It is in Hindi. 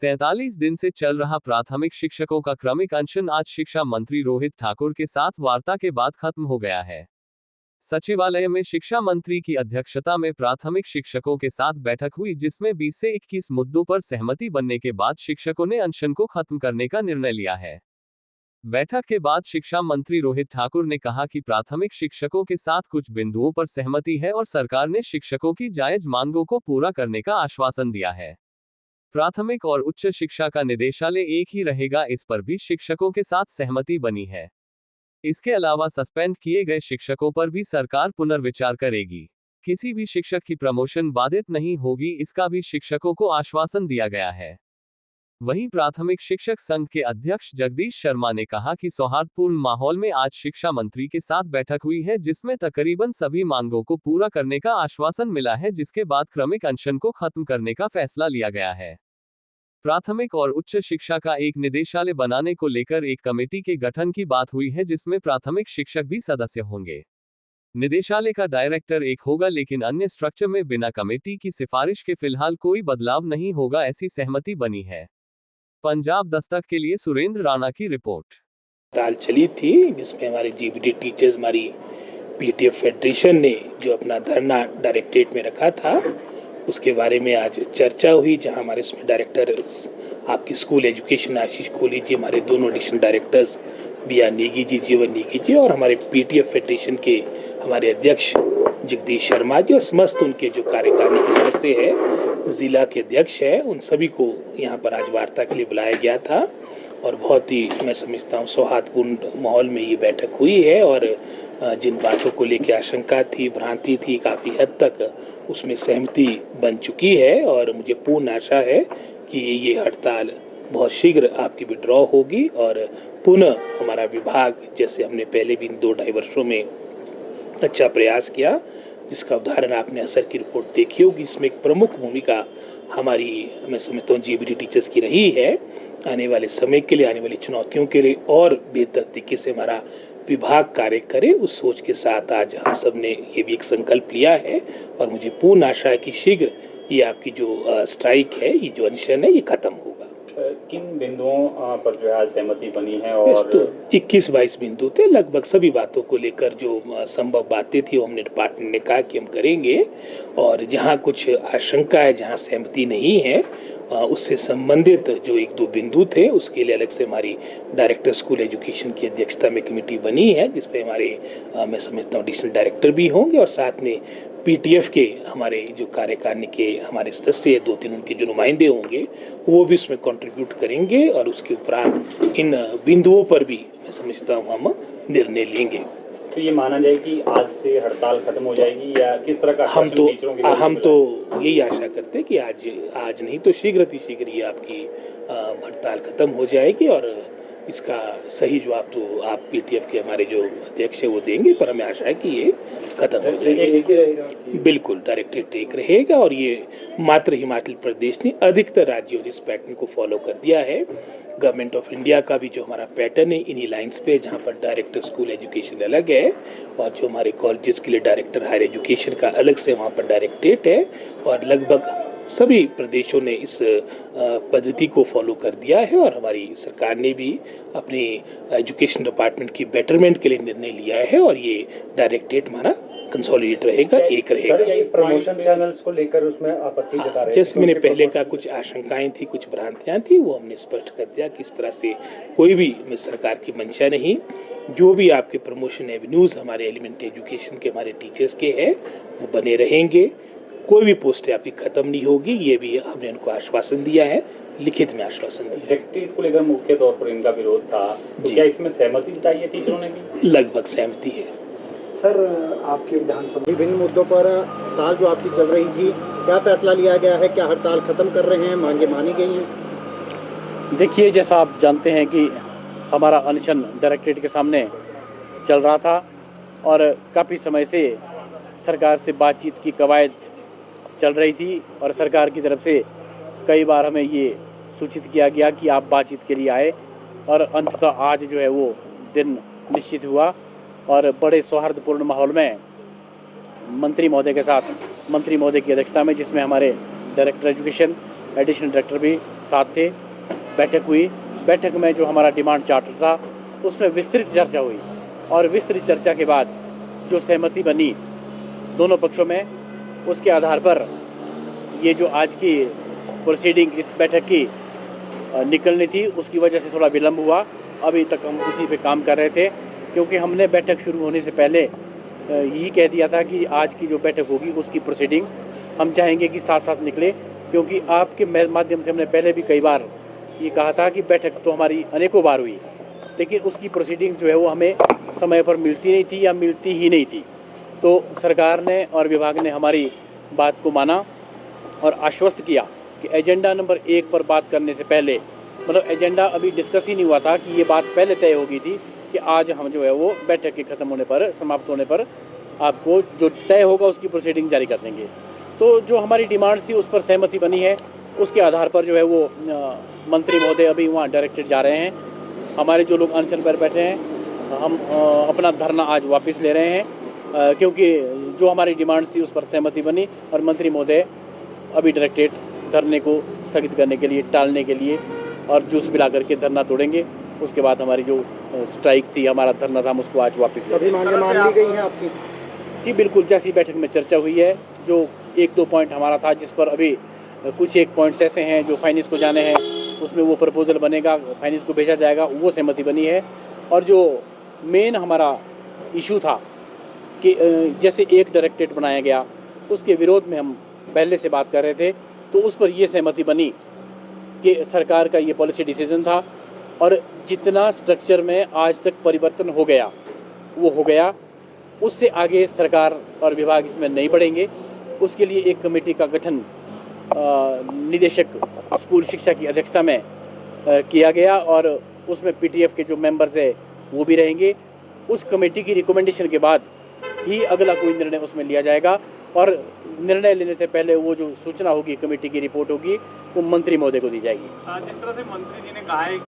43 दिन से चल रहा प्राथमिक शिक्षकों का क्रमिक अनशन आज शिक्षा मंत्री रोहित ठाकुर के साथ वार्ता के बाद खत्म हो गया है। सचिवालय में शिक्षा मंत्री की अध्यक्षता में प्राथमिक शिक्षकों के साथ बैठक हुई, जिसमें 20 से 21 मुद्दों पर सहमति बनने के बाद शिक्षकों ने अनशन को खत्म करने का निर्णय लिया है। बैठक के बाद शिक्षा मंत्री रोहित ठाकुर ने कहा कि प्राथमिक शिक्षकों के साथ कुछ बिंदुओं पर सहमति है और सरकार ने शिक्षकों की जायज मांगों को पूरा करने का आश्वासन दिया है। प्राथमिक और उच्च शिक्षा का निदेशालय एक ही रहेगा, इस पर भी शिक्षकों के साथ सहमति बनी है। इसके अलावा सस्पेंड किए गए शिक्षकों पर भी सरकार पुनर्विचार करेगी। किसी भी शिक्षक की प्रमोशन बाधित नहीं होगी, इसका भी शिक्षकों को आश्वासन दिया गया है। वहीं प्राथमिक शिक्षक संघ के अध्यक्ष जगदीश शर्मा ने कहा कि सौहार्दपूर्ण माहौल में आज शिक्षा मंत्री के साथ बैठक हुई है, जिसमें तकरीबन सभी मांगों को पूरा करने का आश्वासन मिला है, जिसके बाद क्रमिक अनशन को खत्म करने का फैसला लिया गया है। प्राथमिक और उच्च शिक्षा का एक निदेशालय बनाने को लेकर एक कमेटी के गठन की बात हुई है, जिसमें प्राथमिक शिक्षक भी सदस्य होंगे। निदेशालय का डायरेक्टर एक होगा, लेकिन अन्य स्ट्रक्चर में बिना कमेटी की सिफारिश के फिलहाल कोई बदलाव नहीं होगा, ऐसी सहमति बनी है। पंजाब दस्तक के लिए सुरेंद्र राणा की रिपोर्ट। हड़ताल चली थी, जिसमें हमारे जीबीटी टीचर्स, हमारी पीटीएफ फेडरेशन ने जो अपना धरना डायरेक्टरेट में रखा था, उसके बारे में आज चर्चा हुई, जहां हमारे इसमें डायरेक्टर्स आपकी स्कूल एजुकेशन आशीष कोहली जी, हमारे दोनों additional directors B R Negi ji, Jeevan Negi जी, और हमारे पीटीएफ फेडरेशन के हमारे अध्यक्ष जगदीश शर्मा जी, और समस्त उनके जो कार्यकारिणी के सदस्य है, जिला के अध्यक्ष है, उन सभी को यहाँ पर आज वार्ता के लिए बुलाया गया था। और बहुत ही मैं समझता हूँ सौहार्दपूर्ण माहौल में ये बैठक हुई है, और जिन बातों को लेकर आशंका थी, भ्रांति थी, काफ़ी हद तक उसमें सहमति बन चुकी है। और मुझे पूर्ण आशा है कि ये हड़ताल बहुत शीघ्र आपकी विड्रॉ होगी और पुनः हमारा विभाग, जैसे हमने पहले भी 2-2.5 वर्षों में अच्छा प्रयास किया, जिसका उदाहरण आपने असर की रिपोर्ट देखी होगी, इसमें एक प्रमुख भूमिका हमारी, मैं समझता हूँ, जीबीटी टीचर्स की रही है। आने वाले समय के लिए, आने वाली चुनौतियों के लिए और बेहतर तरीके से हमारा विभाग कार्य करे, उस सोच के साथ आज हम सब ने ये भी एक संकल्प लिया है। और मुझे पूर्ण आशा है कि शीघ्र ये आपकी जो स्ट्राइक है, ये जो अनशन है, ये खत्म होगा। किन बिंदुओं पर जो है सहमति बनी है? और तो 21-22 बिंदु थे, लगभग सभी बातों को लेकर जो संभव बातें थी वो हमने डिपार्टमेंट ने कहा कि हम करेंगे। और जहां कुछ आशंका है, जहां सहमति नहीं है, उससे संबंधित जो 1-2 बिंदु थे, उसके लिए अलग से हमारी डायरेक्टर स्कूल एजुकेशन की अध्यक्षता में कमेटी बनी है, जिसपे हमारे मैं समझता हूँ एडिशनल डायरेक्टर भी होंगे, और साथ में पीटीएफ के हमारे जो कार्यकारिणी के हमारे सदस्य 2-3 उनके जो नुमाइंदे होंगे, वो भी उसमें कंट्रीब्यूट करेंगे। और उसके उपरांत इन बिंदुओं पर भी मैं समझता हूँ हम निर्णय लेंगे। तो ये माना जाए कि आज से हड़ताल खत्म हो जाएगी, या किस तरह का? हम तो यही आशा करते हैं कि आज नहीं तो शीघ्र ये आपकी हड़ताल खत्म हो जाएगी। और इसका सही जवाब तो आप पीटीएफ के हमारे जो अध्यक्ष है वो देंगे, पर हमें आशा है कि ये खत्म हो जाएगी। बिल्कुल डायरेक्टरेट एक रहेगा, और ये मात्र हिमाचल प्रदेश ने, अधिकतर राज्यों ने इस पैटर्न को फॉलो कर दिया है। गवर्नमेंट ऑफ इंडिया का भी जो हमारा पैटर्न है इन्हीं लाइंस पे, जहाँ पर डायरेक्टर स्कूल एजुकेशन अलग है, और जो हमारे कॉलेजेस के लिए डायरेक्टर हायर एजुकेशन का अलग से वहाँ पर डायरेक्टरेट है। और लगभग सभी प्रदेशों ने इस पद्धति को फॉलो कर दिया है, और हमारी सरकार ने भी अपनी एजुकेशन डिपार्टमेंट की बेटरमेंट के लिए निर्णय लिया है, और ये डायरेक्टरेट हमारा कंसोलिडेट रहेगा, एक रहेगा। इस प्रमोशन चैनल्स को लेकर उसमें आपत्ति जता रहे हैं, जैसे मैंने पहले कहा, कुछ आशंकाएं थी, कुछ भ्रांतियां थी, वो हमने स्पष्ट कर दिया कि इस तरह से कोई भी सरकार की मंशा नहीं। जो भी आपके प्रमोशन एवेन्यूज हमारे एलिमेंट्री एजुकेशन के हमारे टीचर्स के हैं, वो बने रहेंगे। कोई भी पोस्ट आपकी खत्म नहीं होगी, ये भी हमने उनको आश्वासन दिया है, लिखित में आश्वासन दिया है। को लेकर मुख्य तौर पर इनका विरोध था, तो क्या इसमें सहमति जताई है टीचरों ने भी? लगभग सहमति है। सर, आपके विधानसभा विभिन्न मुद्दों पर हड़ताल जो आपकी चल रही थी, क्या फैसला लिया गया है? क्या हड़ताल खत्म कर रहे हैं? मांगे मानी गई हैं? देखिए, जैसा आप जानते हैं कि हमारा अनशन डायरेक्टरेट के सामने चल रहा था, और काफ़ी समय से सरकार से बातचीत की कवायद चल रही थी, और सरकार की तरफ से कई बार हमें ये सूचित किया गया कि आप बातचीत के लिए आए, और अंततः आज जो है वो दिन निश्चित हुआ, और बड़े सौहार्दपूर्ण माहौल में मंत्री महोदय के साथ, मंत्री महोदय की अध्यक्षता में, जिसमें हमारे डायरेक्टर एजुकेशन, एडिशनल डायरेक्टर भी साथ थे। बैठक हुई। बैठक में जो हमारा डिमांड चार्टर था उसमें विस्तृत चर्चा हुई और विस्तृत चर्चा के बाद जो सहमति बनी दोनों पक्षों में, उसके आधार पर ये जो आज की प्रोसीडिंग इस बैठक की निकलनी थी उसकी वजह से थोड़ा विलम्ब हुआ। अभी तक हम उसी पे काम कर रहे थे क्योंकि हमने बैठक शुरू होने से पहले यही कह दिया था कि आज की जो बैठक होगी उसकी प्रोसीडिंग हम चाहेंगे कि साथ साथ निकले, क्योंकि आपके माध्यम से हमने पहले भी कई बार ये कहा था कि बैठक तो हमारी अनेकों बार हुई लेकिन उसकी प्रोसीडिंग जो है वो हमें समय पर मिलती नहीं थी या मिलती ही नहीं थी। तो सरकार ने और विभाग ने हमारी बात को माना और आश्वस्त किया कि एजेंडा नंबर 1 पर बात करने से पहले, मतलब एजेंडा अभी डिस्कस ही नहीं हुआ था कि ये बात पहले तय हो गई थी कि आज हम जो है वो बैठक के ख़त्म होने पर, समाप्त होने पर आपको जो तय होगा उसकी प्रोसीडिंग जारी कर देंगे। तो जो हमारी डिमांड थी उस पर सहमति बनी है। उसके आधार पर जो है वो मंत्री महोदय अभी वहाँ डायरेक्टेड जा रहे हैं। हमारे जो लोग अनशन पर बैठे हैं हम अपना धरना आज वापस ले रहे हैं क्योंकि जो हमारी डिमांड थी उस पर सहमति बनी और मंत्री महोदय अभी डायरेक्टेड धरने को स्थगित करने के लिए, टालने के लिए और जूस पिला करके धरना तोड़ेंगे। उसके बाद हमारी जो स्ट्राइक थी, हमारा धरना था, हम उसको आज वापस ले रहे हैं। सभी मांगे मान ली गई हैं आपकी? जी बिल्कुल, जैसी बैठक में चर्चा हुई है, जो 1-2 पॉइंट हमारा था जिस पर अभी कुछ एक पॉइंट्स ऐसे हैं जो फाइनेंस को जाने हैं, उसमें वो प्रपोजल बनेगा, फाइनेंस को भेजा जाएगा, वो सहमति बनी है। और जो मेन हमारा इशू था कि जैसे एक डायरेक्टरेट बनाया गया उसके विरोध में हम पहले से बात कर रहे थे, तो उस पर ये सहमति बनी कि सरकार का ये पॉलिसी डिसीजन था और जितना स्ट्रक्चर में आज तक परिवर्तन हो गया वो हो गया, उससे आगे सरकार और विभाग इसमें नहीं बढ़ेंगे। उसके लिए एक कमेटी का गठन निदेशक स्कूल शिक्षा की अध्यक्षता में किया गया और उसमें पीटीएफ के जो मेंबर्स हैं वो भी रहेंगे। उस कमेटी की रिकमेंडेशन के बाद ही अगला कोई निर्णय उसमें लिया जाएगा और निर्णय लेने से पहले वो जो सूचना होगी, कमेटी की रिपोर्ट होगी, वो मंत्री महोदय को दी जाएगी। जिस तरह से मंत्री जी ने कहा है